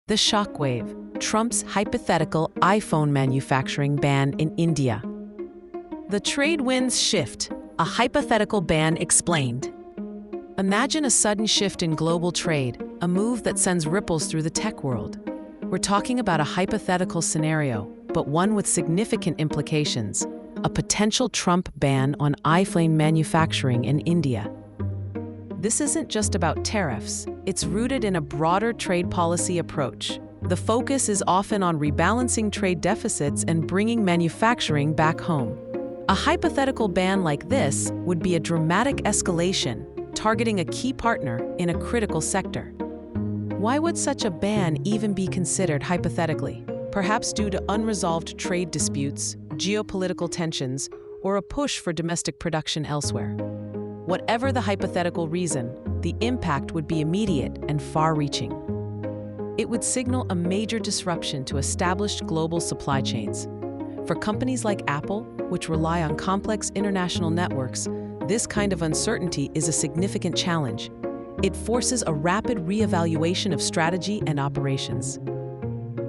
The shockwave, Trump's hypothetical iPhone manufacturing ban in India. The trade winds shift, a hypothetical ban explained. Imagine a sudden shift in global trade, a move that sends ripples through the tech world. We're talking about a hypothetical scenario, but one with significant implications: a potential Trump ban on iPhone manufacturing in India. This isn't just about tariffs, it's rooted in a broader trade policy approach. The focus is often on rebalancing trade deficits and bringing manufacturing back home. A hypothetical ban like this would be a dramatic escalation, targeting a key partner in a critical sector. Why would such a ban even be considered hypothetically? Perhaps due to unresolved trade disputes, geopolitical tensions, or a push for domestic production elsewhere. Whatever the hypothetical reason, the impact would be immediate and far-reaching. It would signal a major disruption to established global supply chains. For companies like Apple, which rely on complex international networks, this kind of uncertainty is a significant challenge. It forces a rapid reevaluation of strategy and operations.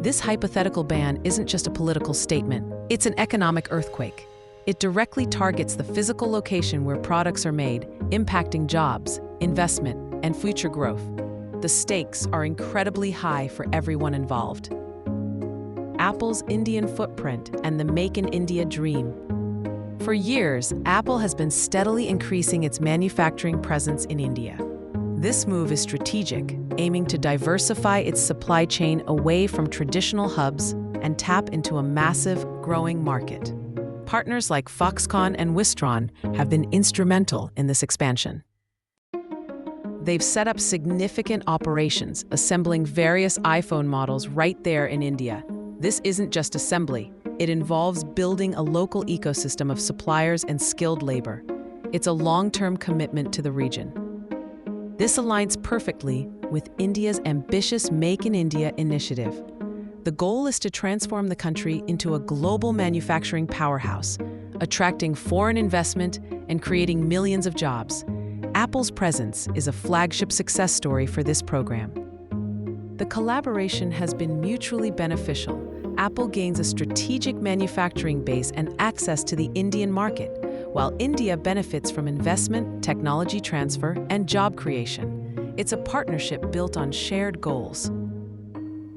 This hypothetical ban isn't just a political statement, it's an economic earthquake. It directly targets the physical location where products are made, impacting jobs, investment, and future growth. The stakes are incredibly high for everyone involved. Apple's Indian footprint and the Make in India dream. For years, Apple has been steadily increasing its manufacturing presence in India. This move is strategic, aiming to diversify its supply chain away from traditional hubs and tap into a massive, growing market. Partners like Foxconn and Wistron have been instrumental in this expansion. They've set up significant operations, assembling various iPhone models right there in India. This isn't just assembly. It involves building a local ecosystem of suppliers and skilled labor. It's a long-term commitment to the region. This aligns perfectly with India's ambitious Make in India initiative. The goal is to transform the country into a global manufacturing powerhouse, attracting foreign investment and creating millions of jobs. Apple's presence is a flagship success story for this program. The collaboration has been mutually beneficial. Apple gains a strategic manufacturing base and access to the Indian market, while India benefits from investment, technology transfer, and job creation. It's a partnership built on shared goals.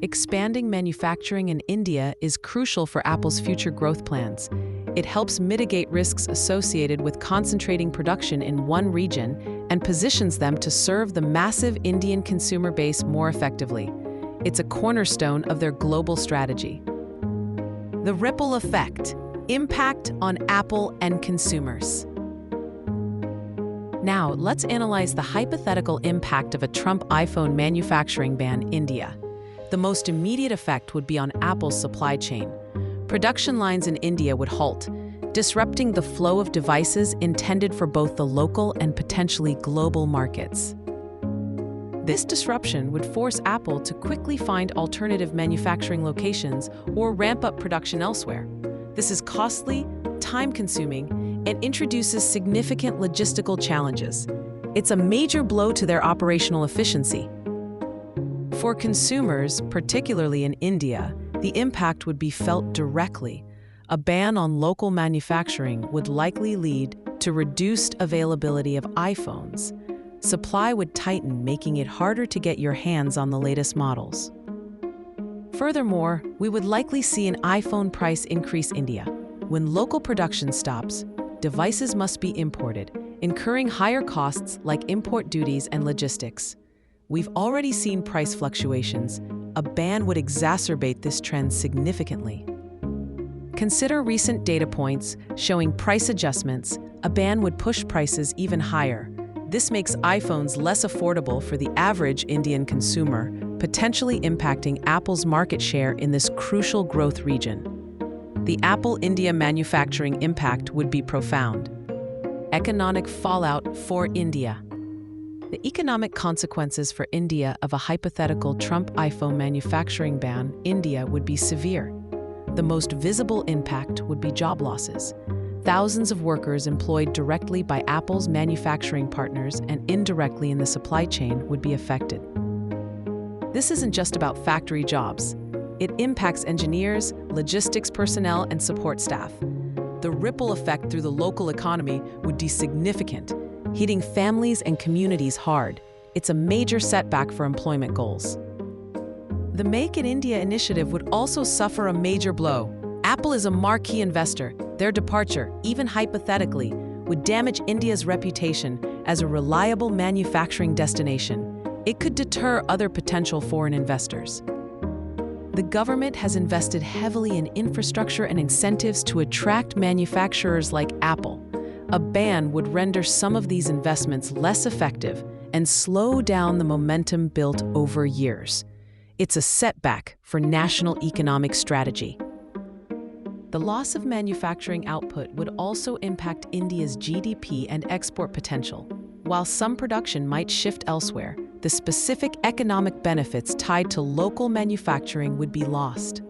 Expanding manufacturing in India is crucial for Apple's future growth plans. It helps mitigate risks associated with concentrating production in one region and positions them to serve the massive Indian consumer base more effectively. It's a cornerstone of their global strategy. The ripple effect: impact on Apple and consumers. Now, let's analyze the hypothetical impact of a Trump iPhone manufacturing ban in India. The most immediate effect would be on Apple's supply chain. Production lines in India would halt, disrupting the flow of devices intended for both the local and potentially global markets. This disruption would force Apple to quickly find alternative manufacturing locations or ramp up production elsewhere. This is costly, time-consuming, and introduces significant logistical challenges. It's a major blow to their operational efficiency. For consumers, particularly in India, the impact would be felt directly. A ban on local manufacturing would likely lead to reduced availability of iPhones. Supply would tighten, making it harder to get your hands on the latest models. Furthermore, we would likely see an iPhone price increase in India. When local production stops, devices must be imported, incurring higher costs like import duties and logistics. We've already seen price fluctuations. A ban would exacerbate this trend significantly. Consider recent data points showing price adjustments. A ban would push prices even higher. This makes iPhones less affordable for the average Indian consumer, potentially impacting Apple's market share in this crucial growth region. The Apple India manufacturing impact would be profound. Economic fallout for India. The economic consequences for India of a hypothetical Trump iPhone manufacturing ban in India would be severe. The most visible impact would be job losses. Thousands of workers employed directly by Apple's manufacturing partners and indirectly in the supply chain would be affected. This isn't just about factory jobs. It impacts engineers, logistics personnel, and support staff. The ripple effect through the local economy would be significant, hitting families and communities hard. It's a major setback for employment goals. The Make in India initiative would also suffer a major blow. Apple is a marquee investor. Their departure, even hypothetically, would damage India's reputation as a reliable manufacturing destination. It could deter other potential foreign investors. The government has invested heavily in infrastructure and incentives to attract manufacturers like Apple. A ban would render some of these investments less effective and slow down the momentum built over years. It's a setback for national economic strategy. The loss of manufacturing output would also impact India's GDP and export potential. While some production might shift elsewhere, the specific economic benefits tied to local manufacturing would be lost.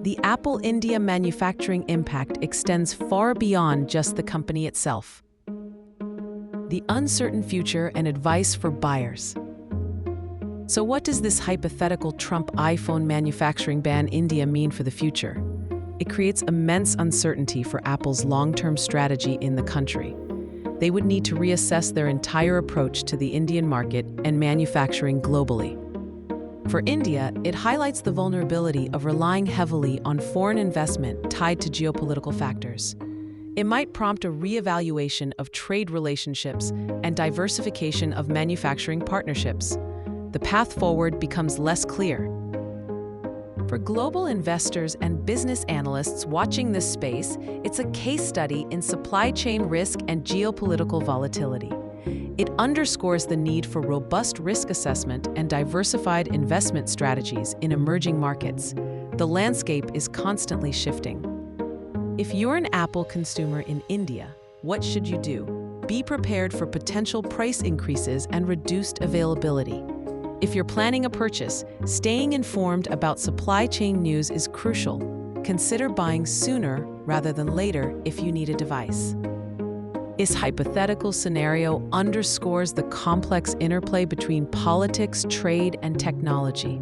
The Apple India manufacturing impact extends far beyond just the company itself. The uncertain future and advice for buyers. So what does this hypothetical Trump iPhone manufacturing ban in India mean for the future? It creates immense uncertainty for Apple's long-term strategy in the country. They would need to reassess their entire approach to the Indian market and manufacturing globally. For India, it highlights the vulnerability of relying heavily on foreign investment tied to geopolitical factors. It might prompt a reevaluation of trade relationships and diversification of manufacturing partnerships. The path forward becomes less clear. For global investors and business analysts watching this space, it's a case study in supply chain risk and geopolitical volatility. It underscores the need for robust risk assessment and diversified investment strategies in emerging markets. The landscape is constantly shifting. If you're an Apple consumer in India, what should you do? Be prepared for potential price increases and reduced availability. If you're planning a purchase, staying informed about supply chain news is crucial. Consider buying sooner rather than later if you need a device. This hypothetical scenario underscores the complex interplay between politics, trade, and technology.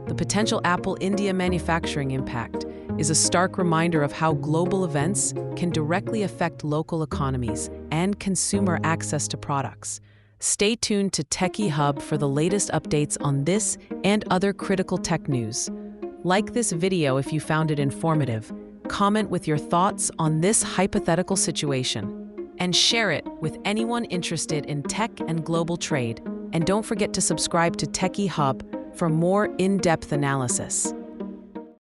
The potential Apple India manufacturing impact is a stark reminder of how global events can directly affect local economies and consumer access to products. Stay tuned to Techie Hub for the latest updates on this and other critical tech news. Like this video if you found it informative, comment with your thoughts on this hypothetical situation, and share it with anyone interested in tech and global trade. And don't forget to subscribe to Techie Hub for more in-depth analysis.